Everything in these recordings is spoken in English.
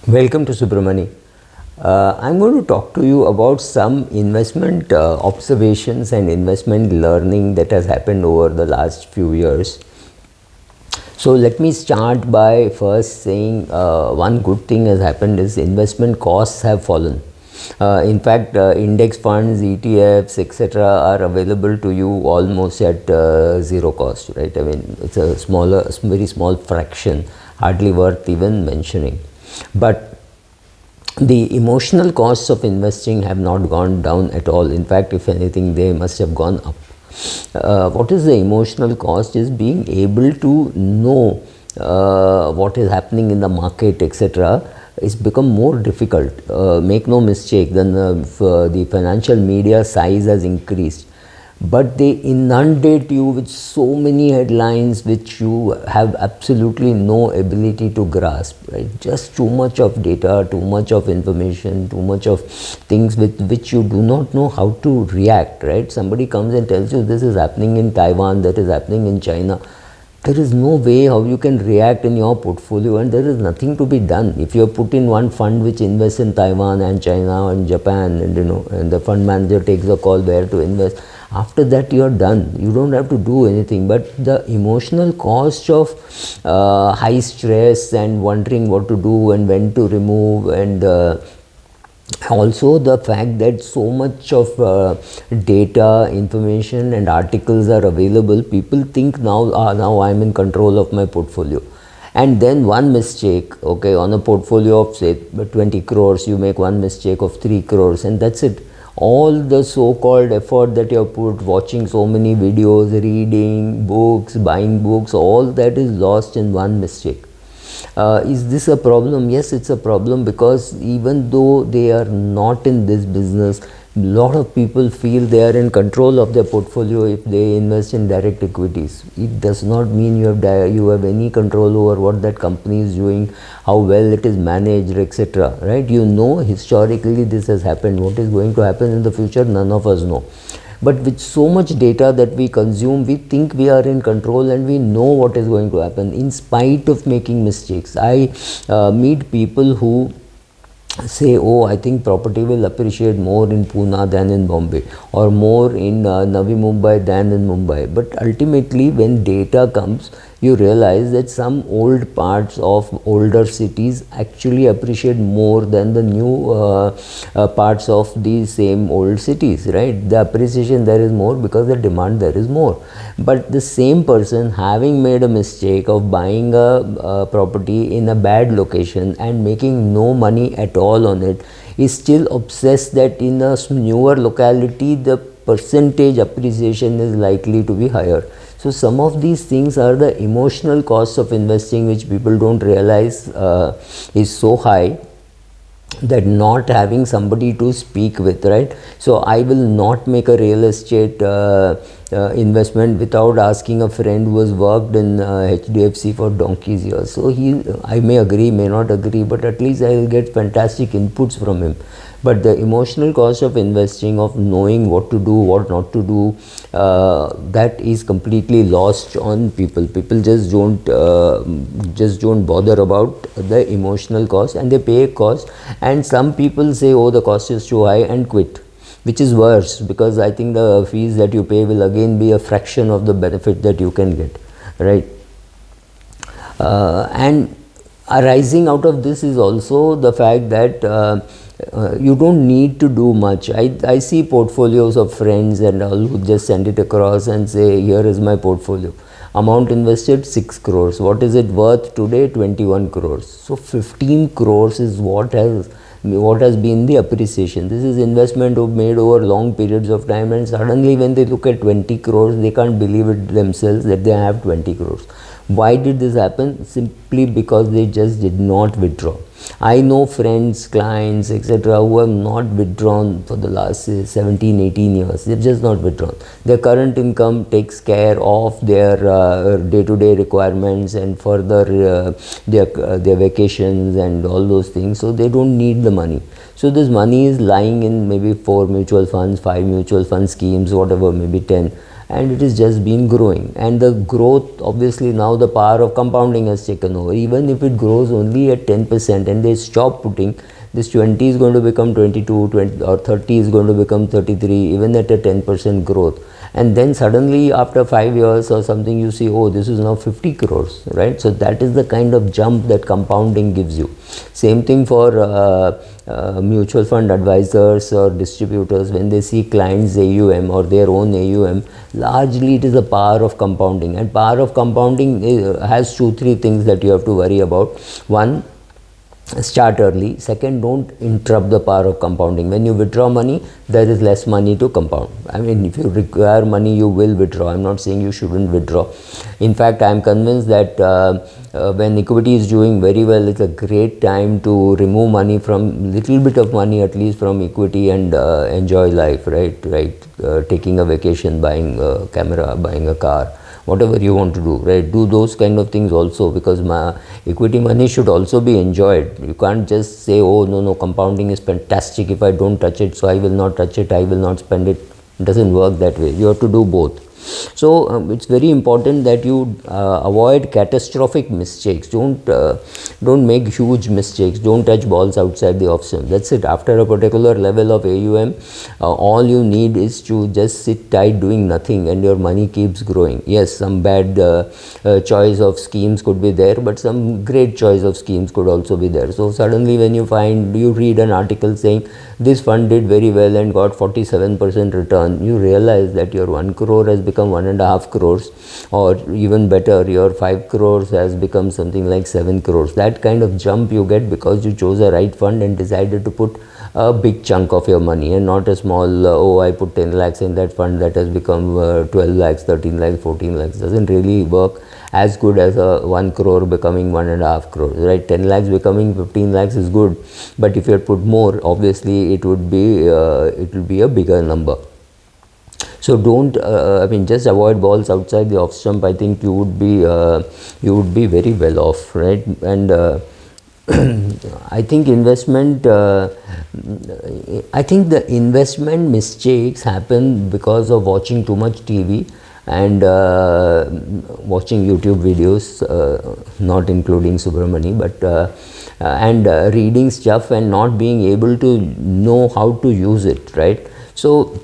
Welcome to Subramani. I'm going to talk to you about some investment observations and investment learning that has happened over the last few years. So let me start by first saying one good thing has happened is investment costs have fallen. In fact, index funds, ETFs, etc. are available to you almost at zero cost, right? I mean, it's a very small fraction, hardly worth even mentioning. But the emotional costs of investing have not gone down at all. In fact, if anything, they must have gone up. What is the emotional cost is being able to know what is happening in the market, etc. It's become more difficult. Make no mistake, then the financial media size has increased, but they inundate you with so many headlines which you have absolutely no ability to grasp, right? Just too much of data, too much of information, too much of things with which you do not know how to react, right? Somebody comes and tells you this is happening in Taiwan, that is happening in China. There is no way how you can react in your portfolio, and there is nothing to be done. If you have put in one fund which invests in Taiwan and China and Japan, and and the fund manager takes a call where to invest, after that you are done. You don't have to do anything. But the emotional cost of high stress and wondering what to do and when to remove, and also the fact that so much of data, information and articles are available, people think now I'm in control of my portfolio. And then one mistake, okay, on a portfolio of say 20 crores, you make one mistake of 3 crores and that's it. All the so-called effort that you have put, watching so many videos, reading books, buying books, all that is lost in one mistake. Is this a problem? Yes, it's a problem, because even though they are not in this business, a lot of people feel they are in control of their portfolio if they invest in direct equities. It does not mean you have any control over what that company is doing, how well it is managed, etc. Right? You know, historically this has happened. What is going to happen in the future, none of us know. But with so much data that we consume, we think we are in control and we know what is going to happen in spite of making mistakes. I meet people who say, oh, I think property will appreciate more in Pune than in Bombay, or more in Navi Mumbai than in Mumbai. But ultimately, when data comes, you realize that some old parts of older cities actually appreciate more than the new parts of the same old cities, right? The appreciation there is more because the demand there is more. But the same person, having made a mistake of buying a property in a bad location and making no money at all on it, is still obsessed that in a newer locality the percentage appreciation is likely to be higher. So some of these things are the emotional costs of investing, which people don't realize is so high, that not having somebody to speak with, right? So I will not make a real estate investment without asking a friend who has worked in HDFC for donkey's years. So I may agree, may not agree, but at least I will get fantastic inputs from him. But the emotional cost of investing, of knowing what to do, what not to do, that is completely lost on people. People just don't bother about the emotional cost, and they pay a cost. And some people say, oh, the cost is too high, and quit, which is worse, because I think the fees that you pay will again be a fraction of the benefit that you can get, right? And arising out of this is also the fact that you don't need to do much. I see portfolios of friends and all who just send it across and say, here is my portfolio. Amount invested 6 crores. What is it worth today? 21 crores. So 15 crores is what has been the appreciation. This is investment made over long periods of time, and suddenly when they look at 20 crores, they can't believe it themselves that they have 20 crores. Why did this happen? Simply because they just did not withdraw. I know friends, clients, etc. who have not withdrawn for the last 17, 18 years. They've just not withdrawn. Their current income takes care of their day-to-day requirements and further their vacations and all those things. So they don't need the money. So this money is lying in maybe 4 mutual funds, 5 mutual fund schemes, whatever, maybe 10. and it has just been growing. And the growth, obviously now the power of compounding has taken over. Even if it grows only at 10% and they stop putting, this 20 is going to become 22, 20, or 30 is going to become 33, even at a 10% growth. And then suddenly after 5 years or something, you see, oh, this is now 50 crores, right? So that is the kind of jump that compounding gives you. Same thing for mutual fund advisors or distributors. When they see clients' AUM or their own AUM, largely it is the power of compounding. And power of compounding has 2-3 things that you have to worry about. One, start early. Second, don't interrupt the power of compounding. When you withdraw money, there is less money to compound. I mean, if you require money, you will withdraw. I'm not saying you shouldn't withdraw. In fact, I'm convinced that when equity is doing very well, it's a great time to remove money, from little bit of money at least, from equity and enjoy life, right? Taking a vacation, buying a camera, buying a car, whatever you want to do, right? Do those kind of things also, because my equity money should also be enjoyed. You can't just say, oh no, compounding is fantastic, if I don't touch it, so I will not touch it, I will not spend it. It doesn't work that way. You have to do both. So it's very important that you avoid catastrophic mistakes. Don't make huge mistakes. Don't touch balls outside the off swing. That's it. After a particular level of AUM, all you need is to just sit tight doing nothing, and your money keeps growing. Yes, some bad choice of schemes could be there, but some great choice of schemes could also be there. So suddenly when you read an article saying this fund did very well and got 47% return, you realize that your 1 crore has become 1.5 crores, or even better, your 5 crores has become something like 7 crores. That kind of jump you get because you chose a right fund and decided to put a big chunk of your money, and not a small, oh, I put 10 lakhs in that fund that has become 12 lakhs, 13 lakhs, 14 lakhs. Doesn't really work as good as a 1 crore becoming 1.5 crores, right? 10 lakhs becoming 15 lakhs is good, but if you had put more, obviously it will be a bigger number. So don't, I mean, just avoid balls outside the off stump. I think you would be very well off, right? And I think the investment mistakes happen because of watching too much TV and watching YouTube videos, not including Subramani, but and reading stuff and not being able to know how to use it, right? So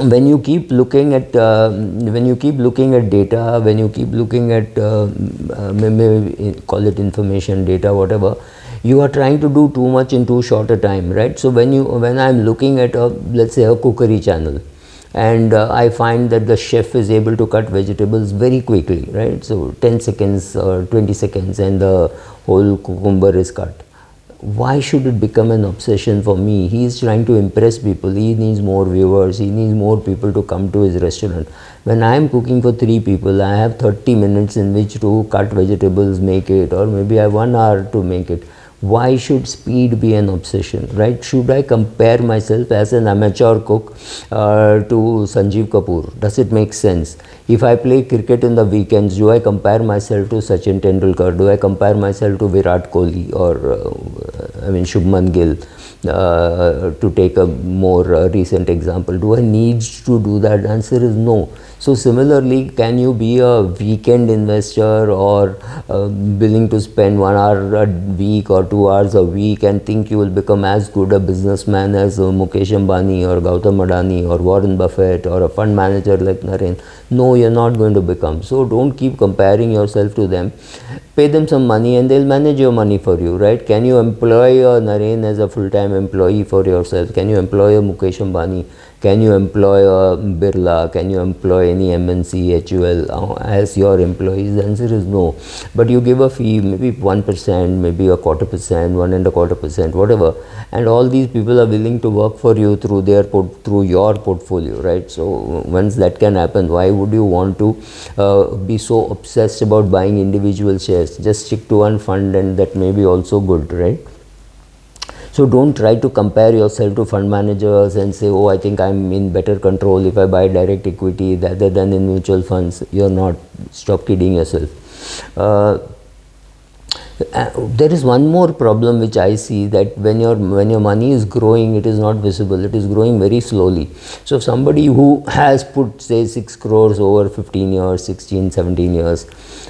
when you keep looking at data, when you keep looking at maybe call it information, data, whatever, you are trying to do too much in too short a time, right? So when I'm looking at let's say a cookery channel, and I find that the chef is able to cut vegetables very quickly, right? So 10 seconds or 20 seconds and the whole cucumber is cut. Why should it become an obsession for me? He is trying to impress people. He needs more viewers. He needs more people to come to his restaurant. When I am cooking for 3 people, I have 30 minutes in which to cut vegetables, make it, or maybe I have 1 hour to make it. Why should speed be an obsession, right? Should I compare myself as an amateur cook to Sanjeev Kapoor? Does it make sense? If I play cricket in the weekends, do I compare myself to Sachin Tendulkar? Do I compare myself to Virat Kohli or Shubman Gill? To take a more recent example, do I need to do that? The answer is no. So similarly, can you be a weekend investor or willing to spend 1 hour a week or 2 hours a week and think you will become as good a businessman as Mukesh Ambani or Gautam Adani or Warren Buffett or a fund manager like Naren? No, you're not going to become. So don't keep comparing yourself to them. Pay them some money and they'll manage your money for you, right? Can you employ a Naren as a full-time employee for yourself? Can you employ a Mukesh Ambani? Can you employ a Birla? Can you employ any MNC, HUL as your employees? The answer is no. But you give a fee, maybe 1%, maybe 0.25%, 1.25%, whatever. And all these people are willing to work for you through your portfolio, right? So once that can happen, why would you want to be so obsessed about buying individual shares? Just stick to one fund and that may be also good, right? So don't try to compare yourself to fund managers and say, oh, I think I'm in better control if I buy direct equity rather than in mutual funds. You're not. Stop kidding yourself. There is one more problem which I see, that when your money is growing, it is not visible. It is growing very slowly. So somebody who has put say 6 crores over 15 years, 16, 17 years,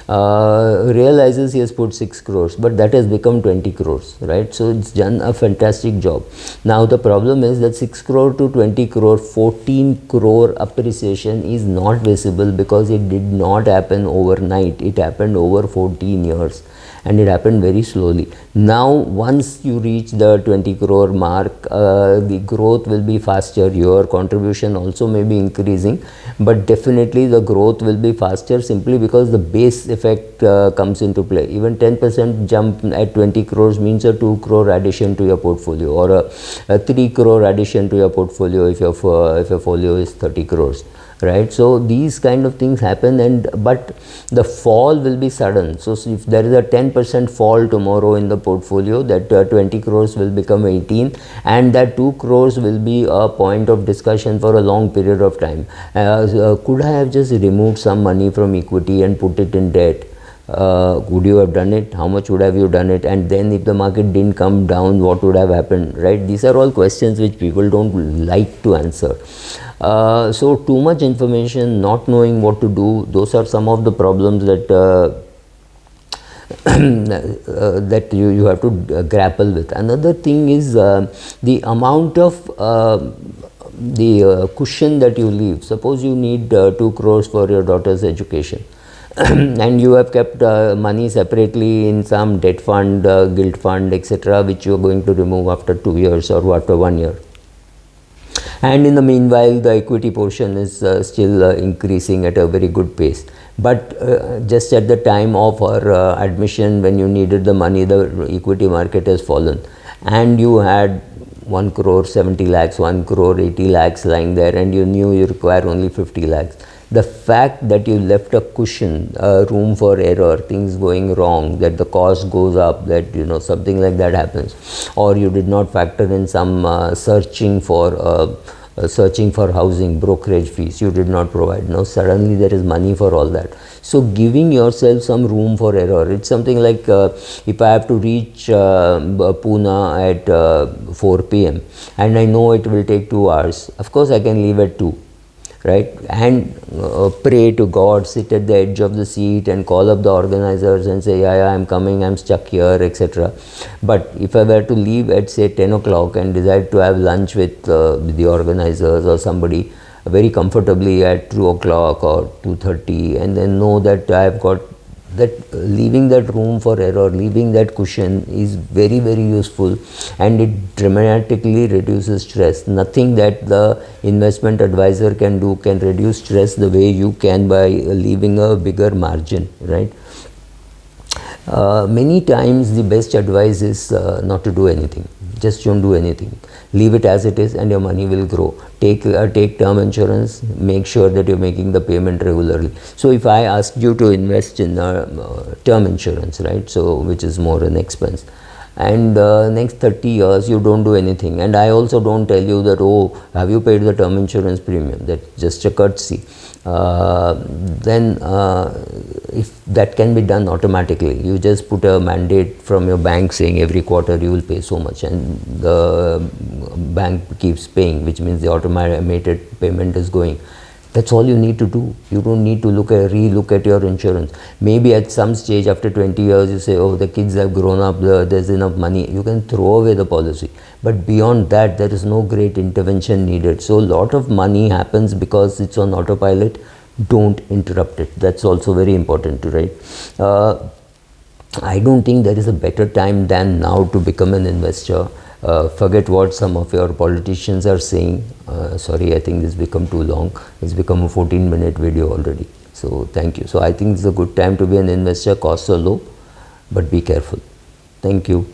realizes he has put 6 crores, but that has become 20 crores, right? So it's done a fantastic job. Now the problem is that 6 crore to 20 crore, 14 crore appreciation is not visible, because it did not happen overnight. It happened over 14 years. And it happened very slowly. Now once you reach the 20 crore mark, the growth will be faster. Your contribution also may be increasing, but definitely the growth will be faster, simply because the base effect comes into play. Even 10% jump at 20 crores means a 2 crore addition to your portfolio, or a 3 crore addition to your portfolio if your folio is 30 crores. Right? So these kind of things happen, but the fall will be sudden. So if there is a 10% fall tomorrow in the portfolio, that 20 crores will become 18, and that 2 crores will be a point of discussion for a long period of time. Could I have just removed some money from equity and put it in debt? Would you have done it? How much would have you done it? And then if the market didn't come down, what would have happened? Right? These are all questions which people don't like to answer. So too much information, not knowing what to do, those are some of the problems that that you have to grapple with. Another thing is the amount of the cushion that you leave. Suppose you need 2 crores for your daughter's education. And you have kept money separately in some debt fund, guilt fund, etc., which you are going to remove after 2 years or after 1 year. And in the meanwhile, the equity portion is still increasing at a very good pace. But just at the time of her admission, when you needed the money, the equity market has fallen, and you had 1 crore 70 lakhs, 1 crore 80 lakhs lying there, and you knew you require only 50 lakhs. The fact that you left a cushion, room for error, things going wrong, that the cost goes up, that something like that happens, or you did not factor in some searching for housing, brokerage fees, you did not provide. Now suddenly there is money for all that. So giving yourself some room for error. It's something like if I have to reach Pune at 4 p.m. and I know it will take 2 hours, of course I can leave at 2. Right? And pray to God, sit at the edge of the seat and call up the organizers and say, yeah, I'm coming, I'm stuck here, etc. But if I were to leave at say 10 o'clock and decide to have lunch with the organizers or somebody very comfortably at 2 o'clock or 2:30, and then know that I've got that, leaving that room for error, leaving that cushion is very, very useful, and it dramatically reduces stress. Nothing that the investment advisor can do can reduce stress the way you can by leaving a bigger margin, right? Many times the best advice is not to do anything. Just don't do anything. Leave it as it is and your money will grow. Take term insurance. Make sure that you're making the payment regularly. So if I asked you to invest in term insurance, right, so which is more an expense, and next 30 years you don't do anything, and I also don't tell you that, oh, have you paid the term insurance premium? That's just a courtesy. Then if that can be done automatically, you just put a mandate from your bank saying every quarter you will pay so much, and the bank keeps paying, which means the automated payment is going. That's all you need to do. You don't need to re-look at your insurance. Maybe at some stage after 20 years you say, oh, the kids have grown up, there's enough money. You can throw away the policy. But beyond that, there is no great intervention needed. So a lot of money happens because it's on autopilot. Don't interrupt it. That's also very important, right? I don't think there is a better time than now to become an investor. Forget what some of your politicians are saying. Sorry, I think this become too long. It's become a 14-minute video already. So thank you. So I think it's a good time to be an investor. Costs are low, but be careful. Thank you.